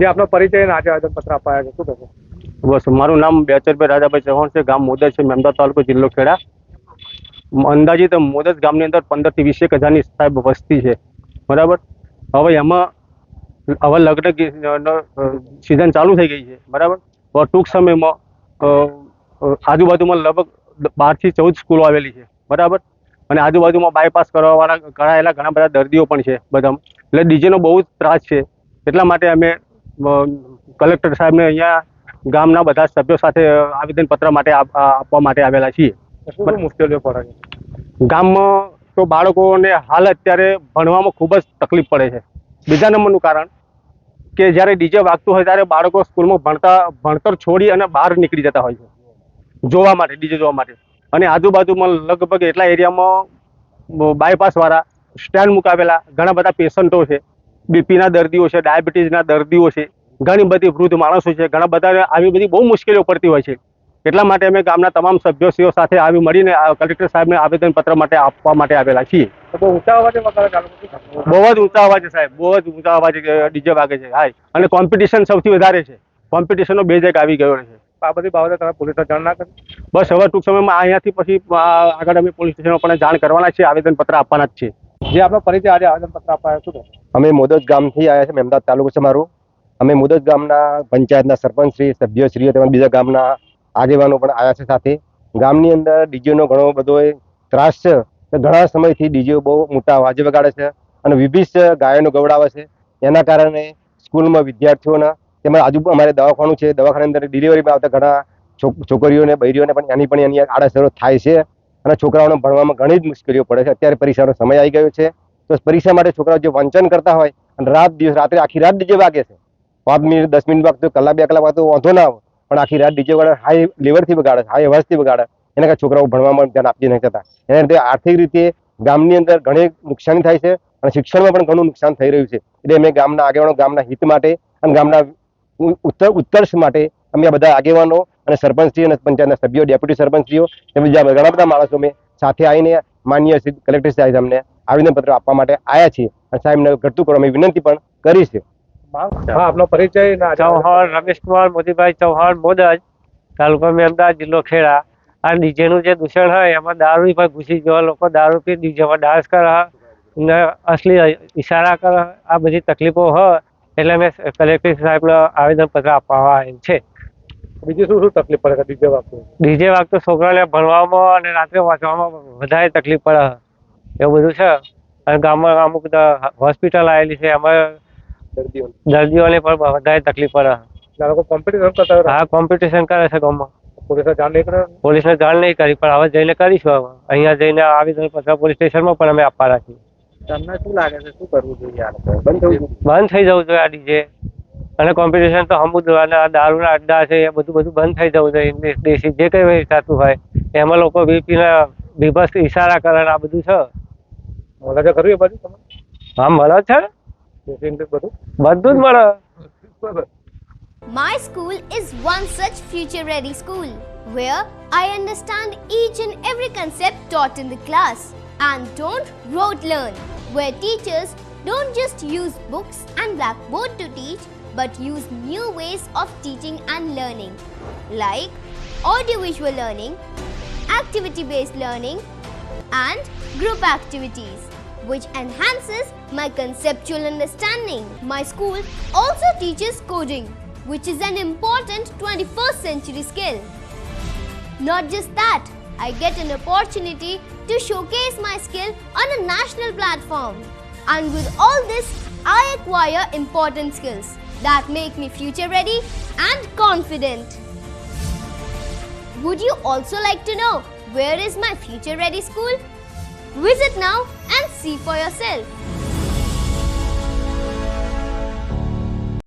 જે આપનો પરિચય અને આજે આવેદનપત્ર આપવા આવ્યા છે, શું કહેશો? બસ મારું નામ બેચરભાઈ રાજાભાઈ ચૌહાણ છે, ગામ મોદજ છે, મેમદાવાદ તાલુકો, જિલ્લો ખેડા. અંદાજિત મોદજ ગામની અંદર 15 થી 20 હજારની સાહેબ વસ્તી છે, બરાબર. હવે એમાં હવે લગ્ન સિઝન ચાલુ થઈ ગઈ છે, બરાબર. હવે ટૂંક સમયમાં આજુબાજુમાં લગભગ 12 થી 14 સ્કૂલો આવેલી છે, બરાબર. અને આજુબાજુમાં બાયપાસ કરવાવાળા ઘણા બધા દર્દીઓ પણ છે બધા, એટલે ડીજેનો બહુ જ ત્રાસ છે. એટલા માટે અમે કલેક્ટર સાહેબને અહીંયા ગામના બધા સભ્યો સાથે આવેદનપત્ર માટે આપવા માટે આવેલા છીએ. શું મુશ્કેલીઓ પડે છે ગામમાં? તો બાળકોને હાલ અત્યારે ભણવામાં ખૂબ જ તકલીફ પડે છે. બીજા નંબરનું કારણ કે જ્યારે ડીજે વાગતું હોય ત્યારે બાળકો સ્કૂલમાં ભણતર છોડી અને બહાર નીકળી જતા હોય છે જોવા માટે, ડીજે જોવા માટે. અને આજુબાજુમાં લગભગ એટલા એરિયામાં બાયપાસવાળા સ્ટેન્ડ મુકાવેલા, ઘણા બધા પેશન્ટો છે, બીપીના દર્દીઓ છે, ડાયાબિટીસના દર્દીઓ છે, ઘણી બધી વૃદ્ધ માણસો છે, ઘણા બધા આવી બધી બહુ મુશ્કેલીઓ પડતી હોય છે. એટલા માટે અમે ગામના તમામ સભ્યોશ્રીઓ સાથે આવી મળીને કલેક્ટર સાહેબને આવેદનપત્ર માટે આપવા માટે આવેલા છીએ. બહુ ઊંચા અવાજે વગાડે ચાલુ? બહુ જ ઊંચા અવાજે સાહેબ, બહુ જ ઊંચા અવાજે ડીજે વાગે છે. હાય, અને કોમ્પિટિશન સૌથી વધારે છે. કોમ્પિટિશનનો બેઝ આવી ગયો છે. આ બધી બાબતે તમે પોલીસને જાણ ના કરી? બસ હવે ટૂંક સમયમાં અહીંયાથી પછી આગળ અમે પોલીસ સ્ટેશનમાં પણ જાણ કરવાના છે, આવેદનપત્ર આપવાના જ છે. જે આપનો પરિચય આજે આવેદનપત્ર આપવા આવ્યા, શું કહેશો? અમે મોદજ ગામથી આવ્યા છે, મેમદાવાદ તાલુકો છે મારું. અમે મોદજ ગામના પંચાયતના સરપંચશ્રી, સભ્યશ્રીઓ તેમજ બીજા ગામના આગેવાનો પણ આવ્યા છે સાથે. ગામની અંદર ડીજેનો ઘણો બધો ત્રાસ છે. ઘણા સમયથી ડીજે બહુ મોટા અવાજે વગાડે છે અને વિભિન્ન ગાયનો ગવડાવે છે. એના કારણે સ્કૂલમાં વિદ્યાર્થીઓના તેમજ અમારે દવાખાનું છે, દવાખાના અંદર ડિલિવરીમાં આવતા ઘણા છોકરીઓને, બૈરીઓને પણ એની આડઅસરો થાય છે અને છોકરાઓને ભણવામાં ઘણી જ મુશ્કેલીઓ પડે છે. અત્યારે પરીક્ષાનો સમય આવી ગયો છે, તો પરીક્ષા માટે છોકરાઓ જે વાંચન કરતા હોય અને રાત્રે આખી રાત ડીજે વાગે છે. 5 મિનિટ 10 મિનિટ વાગતો, કલાક 2 કલાક વાગતો વાંધો ના આવે, પણ આખી રાત ડીજે વગાડે, હાઈ લેવલથી વગાડે, હાઈ અવાજથી વગાડે. એના કારણે છોકરાઓ ભણવામાં ધ્યાન આપી નથી જતા. એના લીધે આર્થિક રીતે ગામની અંદર ઘણી નુકસાની થાય છે અને શિક્ષણમાં પણ ઘણું નુકસાન થઈ રહ્યું છે. એટલે અમે ગામના આગેવાનો, ગામના હિત માટે અને ગામના ઉત્કર્ષ માટે અમે આ બધા આગેવાનો અને સરપંચશ્રી અને પંચાયતના સભ્યો, ડેપ્યુટી સરપંચશ્રીઓ તેમજ ઘણા બધા માણસો અમે સાથે આવીને માનનીય કલેક્ટર સાહેબ અમને આવેદનપત્ર આપવા માટે આવ્યા છીએ અને સાહેબને ઘટતું કરવા અમે વિનંતી પણ કરી છે. હા, આપનો પરિચય? ચૌહાણ રમેશકુમાર મોદીભાઈ ચૌહાણ, મોદજ, તાલુકો મેમદાવાદ, જિલ્લો ખેડા. આ ડીજેનું જે દૂષણ હોય એમાં દારૂ પર ઘૂસી જવા, લોકો દારૂ પી ડીજેમાં ડાન્સ કરે, અસલી ઈશારા કરે, આ બધી તકલીફો હોય એટલે મેં કલેક્ટર સાહેબને આવેદનપત્ર આપવા આવેલ છે. બીજી શું તકલીફ પડે ડીજે વાગતું? ડીજે વાગતું છોકરાને ભણવામાં અને રાત્રે વાંચવામાં વધારે તકલીફ પડે, એવું બધું છે. અને ગામમાં અમુક હોસ્પિટલ આવેલી છે, એમાં દર્દીઓને પણ વધારે તકલીફ પડે. લોકો કોમ્પિટિશન કરતા હોય? હા, કોમ્પિટિશન કરે છે ગામમાં. પોલીસને જાણ નહીં કરે? પોલીસને જાણ નહીં કરી, પણ હવે જઈને કરીશું. હવે અહીંયા જઈને આવેદનપત્ર પોલીસ સ્ટેશનમાં પણ અમે આપવા રાખીએ. તમને શું લાગે છે, શું કરવું જોઈએ? બંધ થઈ જવું જોઈએ આ ડીજે અને કોમ્પિટિશન તો સમુદ્ર અને આ દારૂના અડ્ડા છે, એ બધું બંધ થઈ જવું જોઈએ. દેશી જે કંઈ થતું હોય એમાં લોકો બીપીના બીભત્સ ઈશારા કરે, આ બધું છે. મળે છે ખરું એ બાજુ તમે? હા, મળે છે, બધું જ મળે. My school is one such future-ready school where I understand each and every concept taught in the class and don't rote learn, where teachers don't just use books and blackboard to teach but use new ways of teaching and learning like audiovisual learning, activity-based learning and group activities, which enhances my conceptual understanding. My school also teaches coding, which is an important 21st century skill. Not just that, I get an opportunity to showcase my skill on a national platform. And with all this, I acquire important skills that make me future ready and confident. Would you also like to know where is my future ready school? Visit now and see for yourself.